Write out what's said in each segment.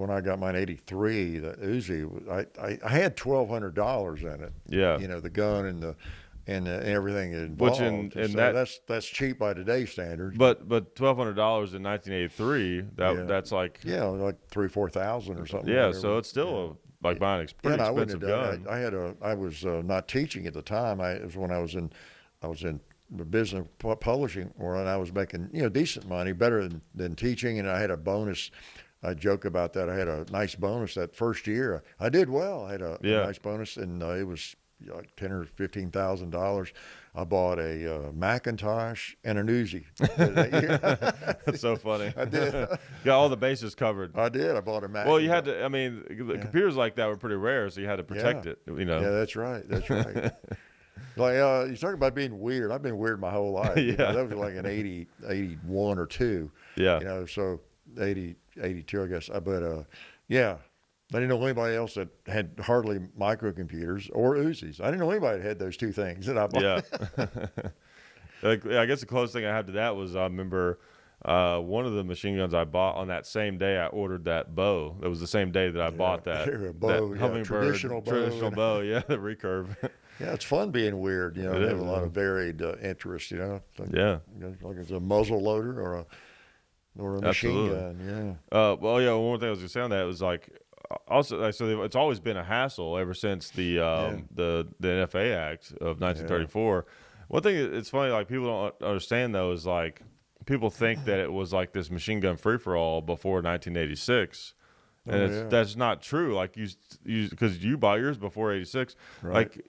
when I got mine 83, the UZI, I had $1,200 in it. Yeah. You know, the gun and everything involved. Which in so that's cheap by today's standards. But $1,200 in 1983, that's like like 3,000 or 4,000 or something. Yeah, whatever. so it's still like buying a pretty expensive gun. I was not teaching at the time. It was when I was in the business publishing, and I was making decent money, better than teaching, and I had a bonus. I joke about that. I had a nice bonus that first year. I did well. I had a nice bonus, and it was like $10,000 or $15,000. I bought a MacIntosh and an UZI. That's so funny. I did. Got all the bases covered. I did. I bought a Mac. Well, you had to. I mean, the computers like that were pretty rare, so you had to protect it. Yeah, that's right. That's right. Like you talk about being weird. I've been weird my whole life. That was like an 81 or 2. Yeah. So 80, 82, I guess. But yeah. I didn't know anybody else that had hardly microcomputers or UZIs. I didn't know anybody that had those two things that I bought. Yeah. I guess the closest thing I had to that was I remember one of the machine guns I bought on that same day I ordered that bow. That was the same day that I bought that. Bow, that hummingbird, traditional bow, the recurve. Yeah, it's fun being weird. They have a lot of varied interests. Like it's a muzzle loader or a machine gun. Yeah. One thing I was gonna say on that was like. Also, so it's always been a hassle ever since the NFA Act of 1934. One thing it's funny, like people don't understand though, is like people think that it was like this machine gun free for all before 1986, and that's not true. Like you because you bought yours before 86, right. Like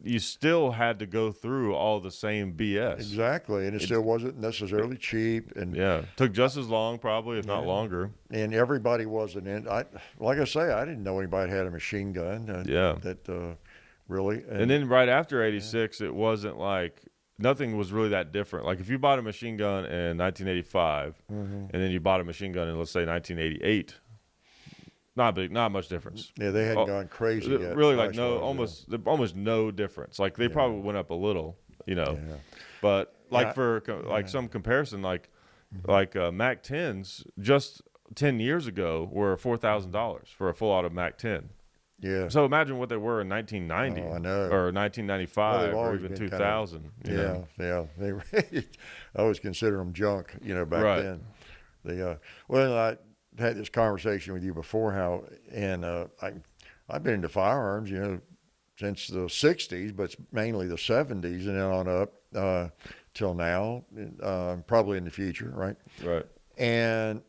you still had to go through all the same BS. Exactly, and it still wasn't necessarily cheap. And took just as long, probably, if not longer. And everybody wasn't in. Like I say, I didn't know anybody had a machine gun. That really. And then right after 86, it wasn't like nothing was really that different. Like if you bought a machine gun in 1985, and then you bought a machine gun in, let's say, 1988. Not much difference. Yeah, they hadn't gone crazy yet. Really, like almost no difference. Like they probably went up a little, But like some comparison, like Mac 10s just 10 years ago were $4,000 for a full auto Mac 10. Yeah. So imagine what they were in 1990 or 1995 or even 2000. Yeah. I always consider them junk, back then. I had this conversation with you before I've been into firearms, since the 60s, but it's mainly the 70s and then on up till now, probably in the future, right? Right. And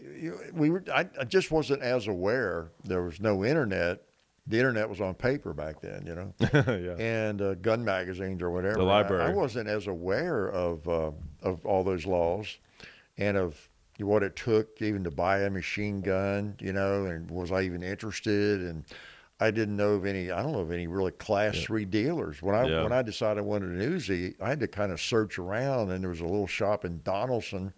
I just wasn't as aware. There was no internet. The internet was on paper back then, and gun magazines or whatever. The library. I wasn't as aware of all those laws and of what it took even to buy a machine gun, and was I even interested? And I didn't know of any. I don't know of any really Class 3 dealers. When I decided I wanted an UZI, I had to kind of search around, and there was a little shop in Donaldson,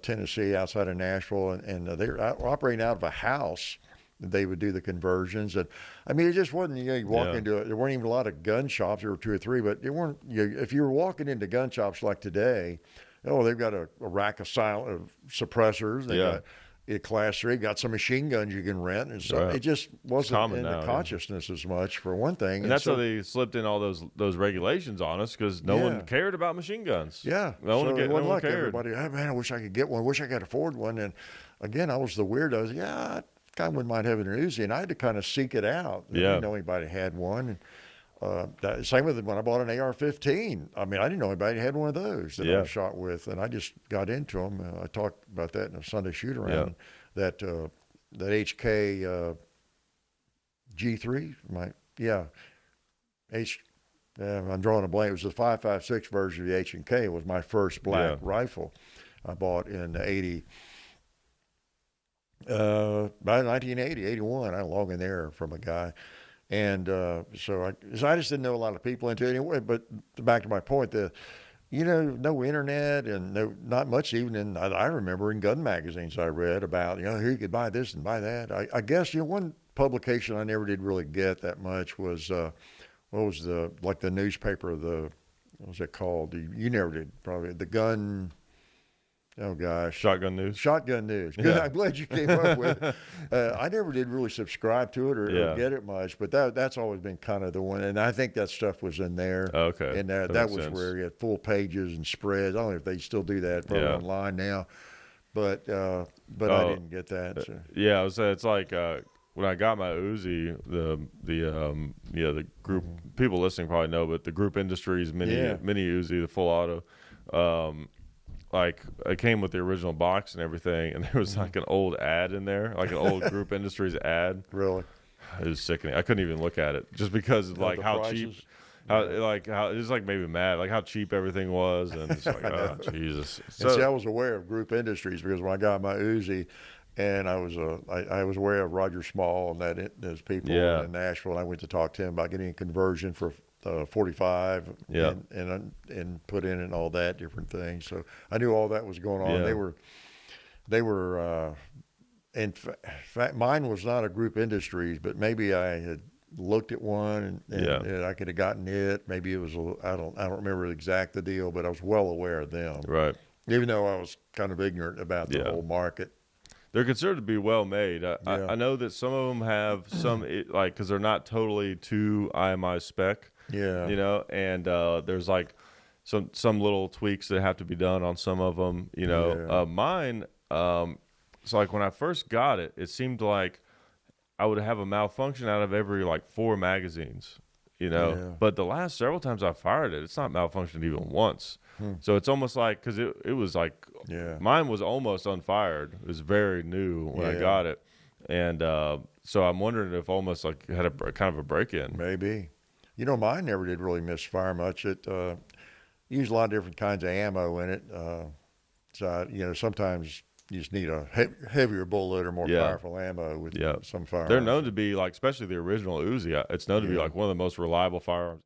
Tennessee, outside of Nashville, and they were operating out of a house. They would do the conversions, and I mean, it just wasn't. You walk into it. There weren't even a lot of gun shops. There were 2 or 3, but there weren't. If you were walking into gun shops like today. Oh, they've got a rack of suppressors. They got a Class 3, got some machine guns you can rent. And so it just wasn't in the consciousness as much, for one thing. And that's how they slipped in all those regulations on us, because no one cared about machine guns. Yeah. No one cared. Everybody, oh, man, I wish I could get one. I wish I could afford one. And again, I was the weirdo. I kind of wouldn't mind having an UZI, and I had to kind of seek it out. I didn't know anybody had one. And, same with when I bought an AR-15. I mean, I didn't know anybody had one of those that I shot with, and I just got into them. I talked about that in a Sunday shoot around. That HK G3, I'm drawing a blank. It was the 5.56 version of the H&K. It was my first black rifle I bought in by 1980, 81. I logged in there from a guy. And so I just didn't know a lot of people into it anyway. But back to my point, no internet and not much even in, I remember in gun magazines I read about, here you could buy this and buy that. I guess, one publication I never did really get that much was, what was the newspaper, what was it called? You never did, probably, the gun Oh gosh. Shotgun News. Shotgun News. Good. Yeah. I'm glad you came up with it. I never did really subscribe to it or get it much, but that's always been kind of the one. And I think that stuff was in there. Okay. And that was where you had full pages and spreads. I don't know if they still do that probably online now, but I didn't get that. So. Yeah, I was saying it's like when I got my Uzi, the group people listening probably know, but the Group Industries mini Uzi, the full auto. Like it came with the original box and everything, and there was like an old ad in there, like an old Group Industries ad. Really? It was sickening. I couldn't even look at it just because of like how cheap, how it just like made me mad, like how cheap everything was, and it's like, oh Jesus. So, and see, I was aware of Group Industries because when I got my Uzi, and I was aware of Roger Small and those people in Nashville, and I went to talk to him about getting a conversion for 45 and put in and all that different things. So I knew all that was going on. They were in fact, mine was not a Group Industries, but maybe I had looked at one and I could have gotten it. Maybe it was I don't remember the deal, but I was well aware of them. Right. Even though I was kind of ignorant about the whole market. They're considered to be well made. I know that some of them have some because they're not totally to IMI spec. Yeah, you know, and there's like some little tweaks that have to be done on some of them. You know, mine. So like when I first got it, it seemed like I would have a malfunction out of every like 4 magazines. You know, but the last several times I fired it, it's not malfunctioned even once. So it's almost like because it was like mine was almost unfired. It was very new when I got it, and so I'm wondering if almost like had a kind of a break in. Maybe. You know, mine never did really misfire much. It used a lot of different kinds of ammo in it. So, you know, sometimes you just need a heavier bullet or more powerful ammo with some firearms. They're known to be, like, especially the original Uzi, it's known to be, like, one of the most reliable firearms.